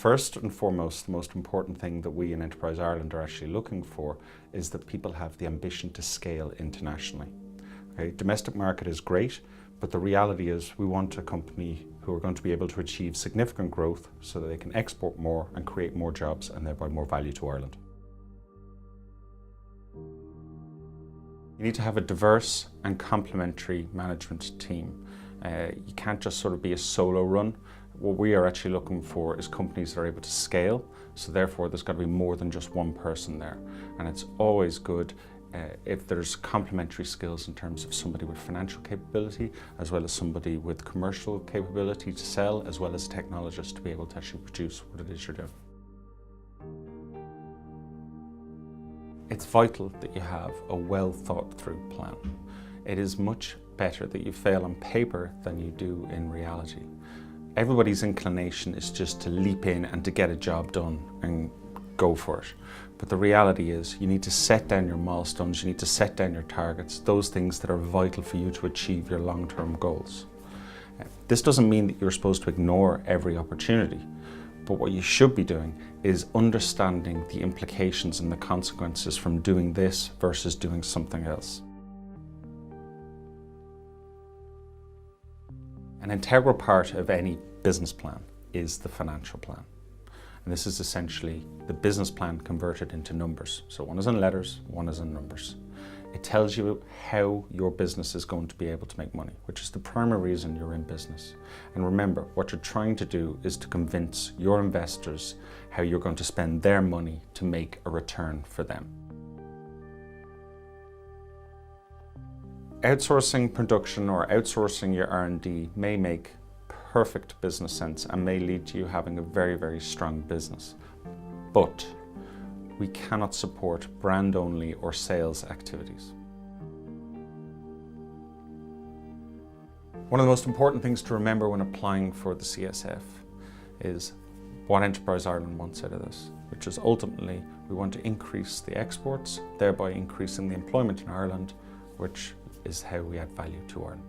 First and foremost, the most important thing that we in Enterprise Ireland are actually looking for is that people have the ambition to scale internationally. Okay? Domestic market is great, but the reality is we want a company who are going to be able to achieve significant growth so that they can export more and create more jobs and thereby more value to Ireland. You need to have a diverse and complementary management team. You can't just sort of be a solo run. What we are actually looking for is companies that are able to scale, so therefore there's got to be more than just one person there. And it's always good if there's complementary skills in terms of somebody with financial capability, as well as somebody with commercial capability to sell, as well as a technologist to be able to actually produce what it is you're doing. It's vital that you have a well thought through plan. It is much better that you fail on paper than you do in reality. Everybody's inclination is just to leap in and to get a job done and go for it. But the reality is you need to set down your milestones, you need to set down your targets, those things that are vital for you to achieve your long-term goals. This doesn't mean that you're supposed to ignore every opportunity, but what you should be doing is understanding the implications and the consequences from doing this versus doing something else. An integral part of any business plan is the financial plan. And this is essentially the business plan converted into numbers. So one is in letters, one is in numbers. It tells you how your business is going to be able to make money, which is the primary reason you're in business. And remember, what you're trying to do is to convince your investors how you're going to spend their money to make a return for them. Outsourcing production or outsourcing your R&D may make perfect business sense and may lead to you having a very, very strong business. But we cannot support brand-only or sales activities. One of the most important things to remember when applying for the CSF is what Enterprise Ireland wants out of this, which is ultimately we want to increase the exports, thereby increasing the employment in Ireland, which is how we add value to Ireland.